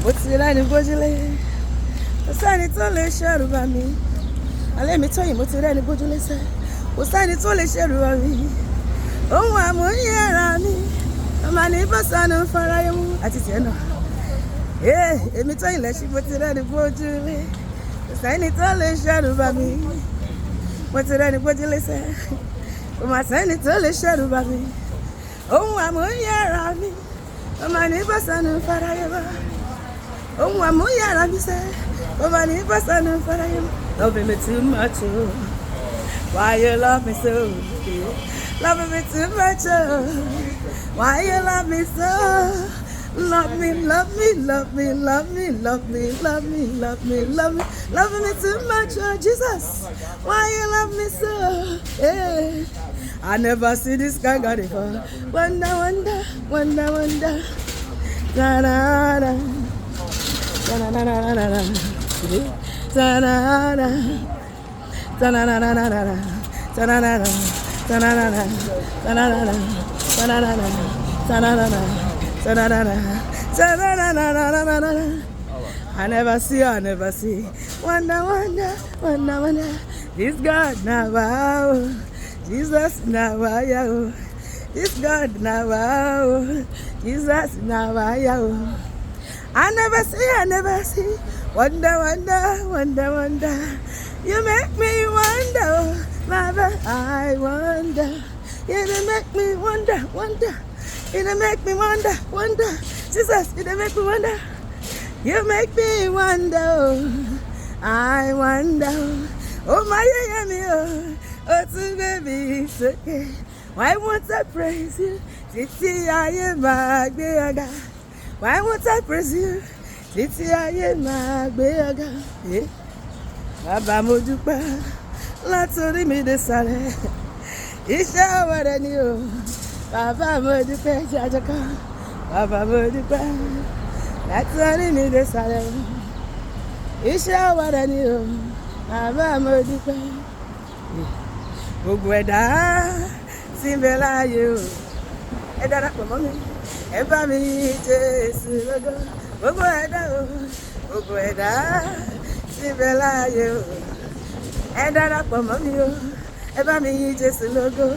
mo ti rẹ́ni gbójúlé kò sẹ́ni tó lè ṣẹ̀rù bà mí alẹ́ mi tóyìn mo ti rẹ́ni gbójúlé sẹ́ kò sẹ́ni tó lè ṣẹ̀rù bà mí ohun àmúyẹ ara mi ọmọ ní bọ́sánù faraye mú àti tiẹ̀ náà èmi tóyìn lẹ́sìn mo ti rẹ́ni gbójúlé kò sẹ́ni tó lè ṣẹ̀rù bà mí mo ti rẹ́ni gbójúlé sẹ́ kò má sẹ́ni tó lè ṣẹ̀rù bà mí ohun àmúyẹ ara mi ọmọ ní bọ́sánù faraye mú. Oh, I'm going to say, oh, my person for you. Loving me too much, oh. Why you love me so? Loving me too much, oh. Why you love me so? Love me, love me, love me, love me, love me, love me, love me, love me, loving me too much, oh Jesus. Why you love me so? Yeah. I never see this guy got it before. Wonder, wonder, wonder, wonder. Da da da. Ta-na-na-na-na-na-na. Ta-na-na. Ta-na-na-na-na-na. Ta-na-na-na. Ta-na-na-na. Ta-na-na-na. Ta-na-na-na. Ta-na-na-na. Ta-na-na-na. Ta-na-na-na-na-na-na. I never see. Wonder, wonder, wonder, wonder. This God now, wow. Jesus now, wow. This God now, wow. Jesus now, wow. I never see. Wonder, wonder, wonder, wonder. You make me wonder, Mother, I wonder. You make me wonder, wonder. You make me wonder, wonder. Jesus, you make me wonder. You make me wonder, I wonder. Oh my, oh, to baby, it's okay. Why won't I praise you? Titi, I am my God. Why won't I praise you? Títí ayé máa gbé ọ̀gá. Bàbá mo dúpẹ́ látòrí mi dé sàlẹ̀. Iṣẹ́ ọwọ́ rẹ ni o. Bàbá mo dúpẹ́ jàjọká. Bàbá mo dúpẹ́ látòrí mi dé sàlẹ̀. Iṣẹ́ ọwọ́ rẹ ni o. Bàbá mo dúpẹ́. Gbogbo ẹ̀dá tí ń bẹ láàyè o. Ẹ darapọ̀ mọ́ mi. Ẹ bá mi Jésù lógo, gbogbo ẹ̀dá o, gbogbo ẹ̀dá tí ń bẹ láàyè o. Ẹ darapọ̀ mọ́ mi o, ẹ bá mi Jésù lógo.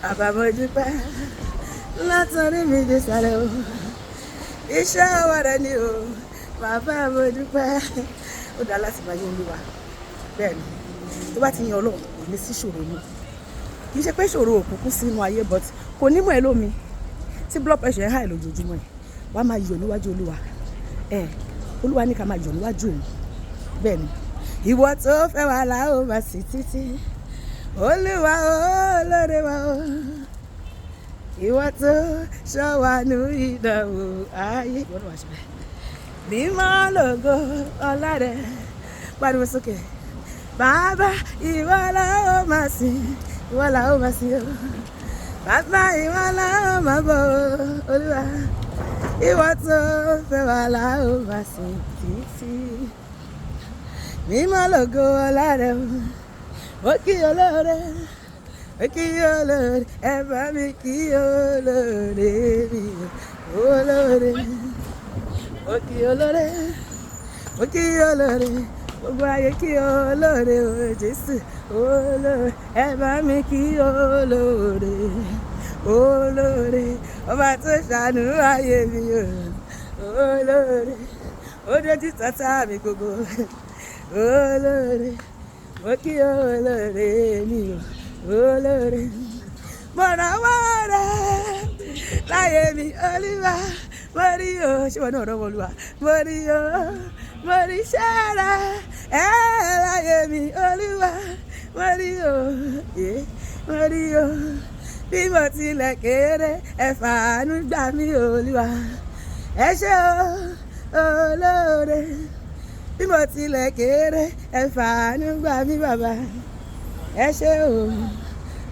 Bàbá mo dúpẹ́ látòrí mi dé sàlẹ̀ o. Iṣẹ́ ọwọ́ rẹ ni o, bàbá mo dúpẹ́. Ó dáa láti máa yé Olúwa. Bẹ́ẹ̀ ni, tó bá ti yan Ọlọ́run, kò ní sí ṣòro mi. Kì í ṣe pé ṣòro òkùnkùn sínú ayé, but kò ní mọ̀ ẹ́ lómi. Tí blood pressure high lójoojúmọ́ ẹ̀ wá máa yọ̀ níwájú Olúwa Olúwa ní ká máa yọ̀ níwájú òun bẹ́ẹ̀ ni ìwọ tó fẹ́ wà láò bá sí títí Olúwa olóore wa o ìwọ tó ṣọ́ wa nú ìdánwò ayé ìwọ́n wà síbẹ̀ mímọ́ lógo ọlá rẹ̀ pariwo sókè bàbá ìwọ la ó máa sìn ìwọ la ó máa sìn o. Bàbá ìwọ la ó máa bọ̀ Olúwa ìwọ tó fẹ́ wà la ó máa sìn títí mímọ́ lógo ọlá rẹ ó kí olóore ó kí olóore ẹ bá mi kí olóore mi olóore ó kí olóore ó kí olóore gbogbo ayé kí olóore o Jésù olóore ẹ bá mi kí olóore olóore ọba tó ṣàánú ayé mi o olóore ó dojú tọ́tá mi gbogbo olóore mo kí olóore mi o olóore mo rànwọ́ rẹ láyé mi Olúwa mo rí o ṣé wọn náà rọ́wọ́ Olúwa mo rí o mo rí ṣẹ́ra láyé mi Olúwa mo rí o mo rí o bí mo tilẹ̀ kéré ẹ fàánú gbà mí Olúwa ẹ ṣé o olóore bí mo tilẹ̀ kéré ẹ fàánú gbà mí bàbá ẹ ṣé o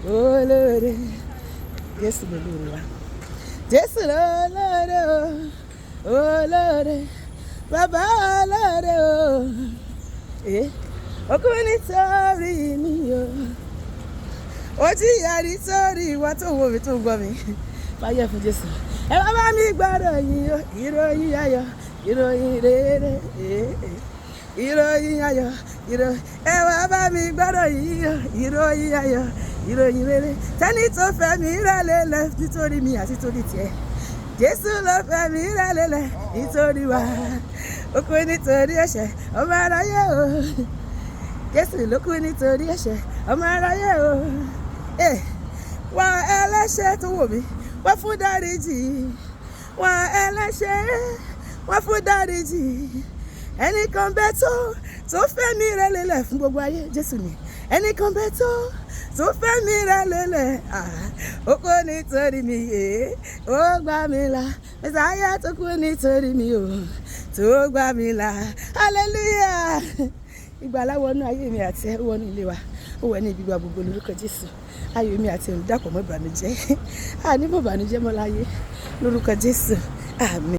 olóore Jésù lolóore wa Jésù lolóore o olóore bàbá olóore o òkú nítorí mi o ó jìyà nítorí ìwà tó wo mi tó gbọ́ mi fàyè fún Jésù ẹ bá bá mi gbọ́dọ̀ yín o ìròyìn ayọ̀ ìròyìn rere, ìròyìn ayọ̀, ẹ wá bá mi gbọ́dọ̀ yìí, ìròyìn ayọ̀, ìròyìn rere. Tẹ́ni tó fẹ́ mi rẹ̀ lélẹ̀ nítorí mi àti torí tiẹ̀. Jésù ló fẹ́ mi rẹ̀ lélẹ̀ nítorí wa. Ó kú nítorí ẹ̀ṣẹ̀ ọmọ aráyé o. Jésù ló kú nítorí ẹ̀ṣẹ̀ ọmọ aráyé o. Wá ẹlẹ́ṣẹ̀ tó wò mí, wá fún dáríjì. Wá ẹlẹ́ṣẹ̀, wá fún dáríjì. Ẹnìkan bẹ tó fẹ́ mi rẹ̀ lélẹ̀ fún gbogbo ayé. Jésù ni. Ẹnìkan bẹ tó fẹ́ mi rẹ̀ lélẹ̀. Ó kú nítorí mi, ó gbà mí là. Mẹ́sàáyà tó kú nítorí mi o, tó gbà mí là. Hallelujah. Ìgbàlà wọnú ayé mi àti ẹ wọnú ilé wa. Ó wọ ní ibi gba gbogbo lórúkọ Jésù. Ayọ̀ mi àti ẹ̀rù dàpọ̀ mọ́ ìbànújẹ́. Àní mọ́ ìbànújẹ́ mọ́ láyé lórúkọ Jésù. Àmín.